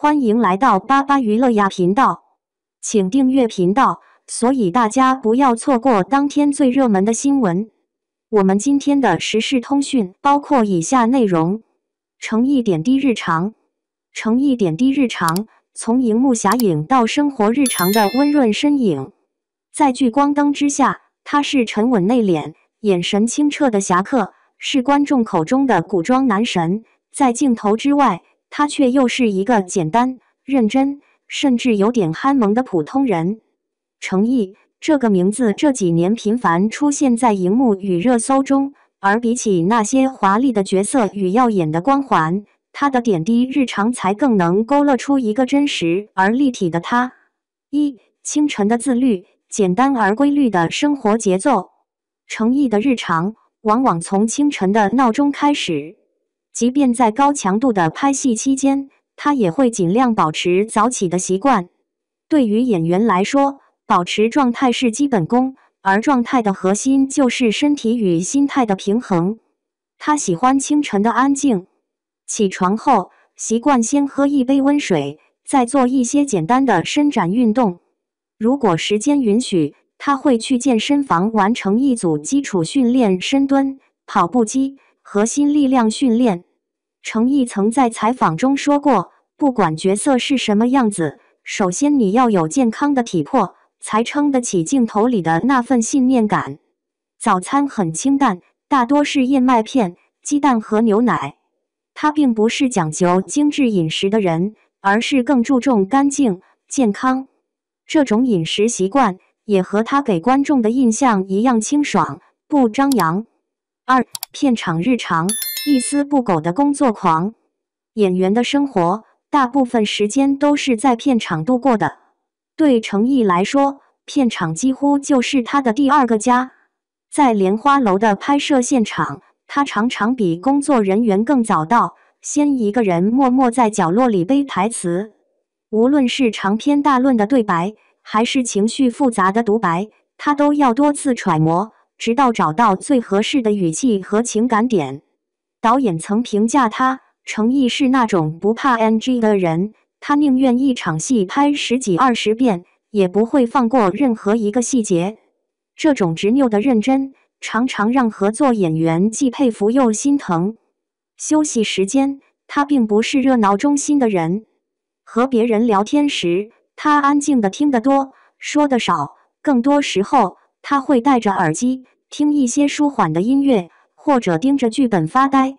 欢迎来到巴巴娱乐呀频道，请订阅频道，所以大家不要错过当天最热门的新闻。我们今天的时事通讯包括以下内容：诚意点滴日常，诚意点滴日常，从荧幕侠影到生活日常的温润身影，在聚光灯之下，他是沉稳内敛、眼神清澈的侠客，是观众口中的古装男神。在镜头之外，他却又是一个简单、认真，甚至有点憨萌的普通人。诚意这个名字这几年频繁出现在荧幕与热搜中，而比起那些华丽的角色与耀眼的光环，他的点滴日常才更能勾勒出一个真实而立体的他。一、清晨的自律，简单而规律的生活节奏。诚意的日常往往从清晨的闹钟开始，即便在高强度的拍戏期间，他也会尽量保持早起的习惯。对于演员来说，保持状态是基本功，而状态的核心就是身体与心态的平衡。他喜欢清晨的安静，起床后习惯先喝一杯温水，再做一些简单的伸展运动。如果时间允许，他会去健身房完成一组基础训练，深蹲、跑步机、核心力量训练。诚意曾在采访中说过，不管角色是什么样子，首先你要有健康的体魄，才撑得起镜头里的那份信念感。早餐很清淡，大多是燕麦片、鸡蛋和牛奶。他并不是讲究精致饮食的人，而是更注重干净、健康。这种饮食习惯也和他给观众的印象一样清爽，不张扬。二、片场日常，一丝不苟的工作狂。演员的生活大部分时间都是在片场度过的。对诚意来说，片场几乎就是他的第二个家。在莲花楼的拍摄现场，他常常比工作人员更早到，先一个人默默在角落里背台词。无论是长篇大论的对白，还是情绪复杂的独白，他都要多次揣摩，直到找到最合适的语气和情感点。导演曾评价他，诚意是那种不怕 NG 的人，他宁愿一场戏拍10几20遍，也不会放过任何一个细节。这种执拗的认真，常常让合作演员既佩服又心疼。休息时间，他并不是热闹中心的人。和别人聊天时，他安静地听得多，说得少。更多时候，他会戴着耳机，听一些舒缓的音乐，或者盯着剧本发呆。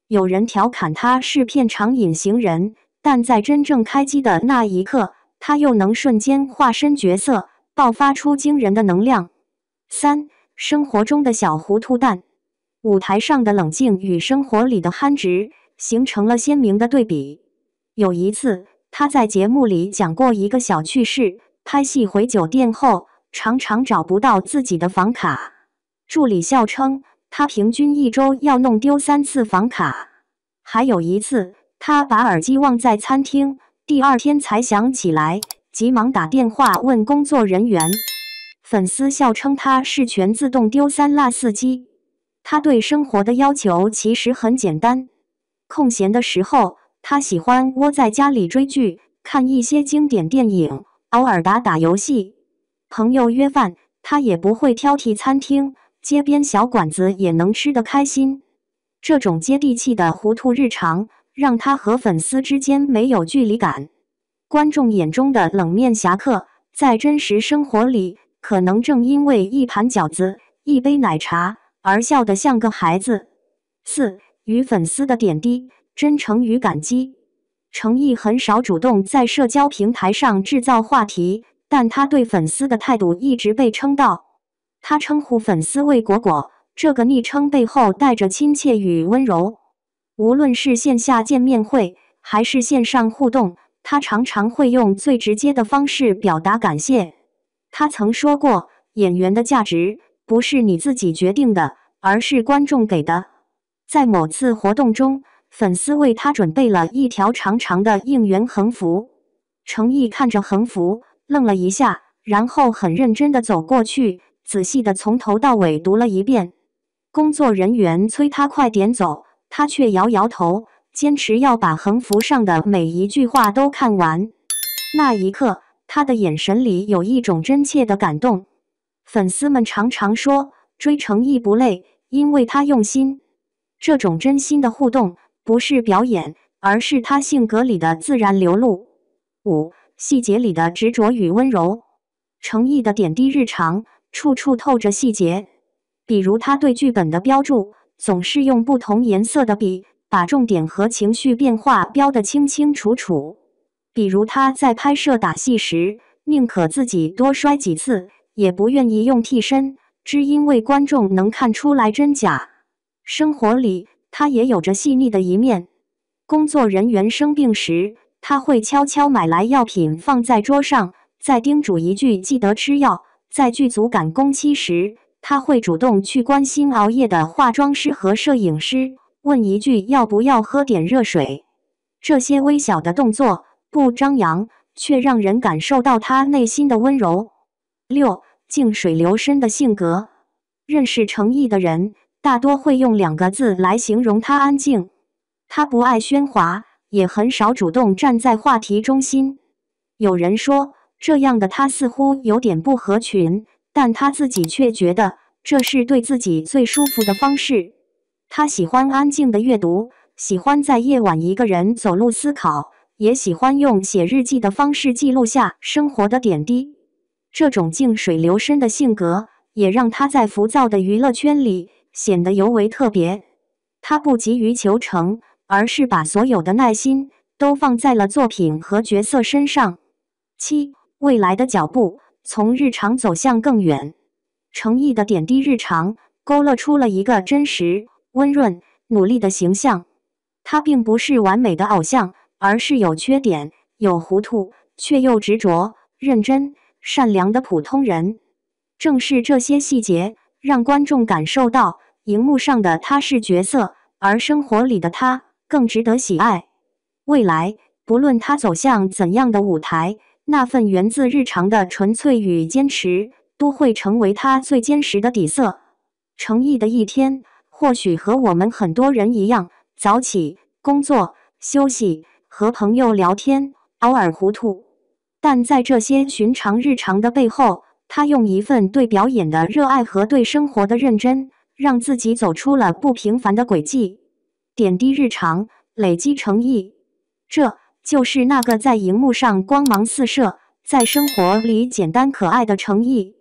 有人调侃他是片场隐形人，但在真正开机的那一刻，他又能瞬间化身角色，爆发出惊人的能量。三、生活中的小糊涂蛋。舞台上的冷静与生活里的憨直，形成了鲜明的对比。有一次，他在节目里讲过一个小趣事，拍戏回酒店后，常常找不到自己的房卡。助理笑称，他平均1周要弄丢3次房卡。还有一次，他把耳机忘在餐厅，第二天才想起来，急忙打电话问工作人员。粉丝笑称他是全自动丢三落四机。他对生活的要求其实很简单，空闲的时候，他喜欢窝在家里追剧，看一些经典电影，偶尔打打游戏。朋友约饭，他也不会挑剔餐厅，街边小馆子也能吃得开心。这种接地气的糊涂日常，让他和粉丝之间没有距离感。观众眼中的冷面侠客，在真实生活里，可能正因为一盘饺子、一杯奶茶，而笑得像个孩子。四、与粉丝的点滴，真诚与感激。诚意很少主动在社交平台上制造话题，但他对粉丝的态度一直被称道。他称呼粉丝为果果，这个昵称背后带着亲切与温柔。无论是线下见面会，还是线上互动，他常常会用最直接的方式表达感谢。他曾说过，演员的价值不是你自己决定的，而是观众给的。在某次活动中，粉丝为他准备了一条长长的应援横幅。诚意看着横幅，愣了一下，然后很认真地走过去，仔细地从头到尾读了一遍。工作人员催他快点走，他却摇摇头，坚持要把横幅上的每一句话都看完。那一刻，他的眼神里有一种真切的感动。粉丝们常常说，追程毅不累，因为他用心。这种真心的互动，不是表演，而是他性格里的自然流露。5. 细节里的执着与温柔。程毅的点滴日常，处处透着细节。比如他对剧本的标注，总是用不同颜色的笔，把重点和情绪变化标得清清楚楚。比如他在拍摄打戏时，宁可自己多摔几次，也不愿意用替身，只因为观众能看出来真假。生活里，他也有着细腻的一面。工作人员生病时，他会悄悄买来药品放在桌上，再叮嘱一句记得吃药。在剧组赶工期时，他会主动去关心熬夜的化妆师和摄影师，问一句要不要喝点热水。这些微小的动作不张扬，却让人感受到他内心的温柔。6. 静水流深的性格。认识程毅的人，大多会用2个字来形容他：安静。他不爱喧哗，也很少主动站在话题中心。有人说，这样的他似乎有点不合群，但他自己却觉得这是对自己最舒服的方式。他喜欢安静的阅读，喜欢在夜晚一个人走路思考，也喜欢用写日记的方式记录下生活的点滴。这种静水流深的性格，也让他在浮躁的娱乐圈里显得尤为特别。他不急于求成，而是把所有的耐心都放在了作品和角色身上。7. 未来的脚步，从日常走向更远。程毅的点滴日常，勾勒出了一个真实、温润、努力的形象。他并不是完美的偶像，而是有缺点、有糊涂，却又执着、认真、善良的普通人。正是这些细节，让观众感受到，荧幕上的他是角色，而生活里的他更值得喜爱。未来，不论他走向怎样的舞台，那份源自日常的纯粹与坚持，都会成为他最坚实的底色。程毅的一天，或许和我们很多人一样，早起、工作、休息，和朋友聊天，偶尔糊涂。但在这些寻常日常的背后，他用一份对表演的热爱和对生活的认真，让自己走出了不平凡的轨迹。点滴日常，累积诚意，这就是那个在荧幕上光芒四射，在生活里简单可爱的程毅。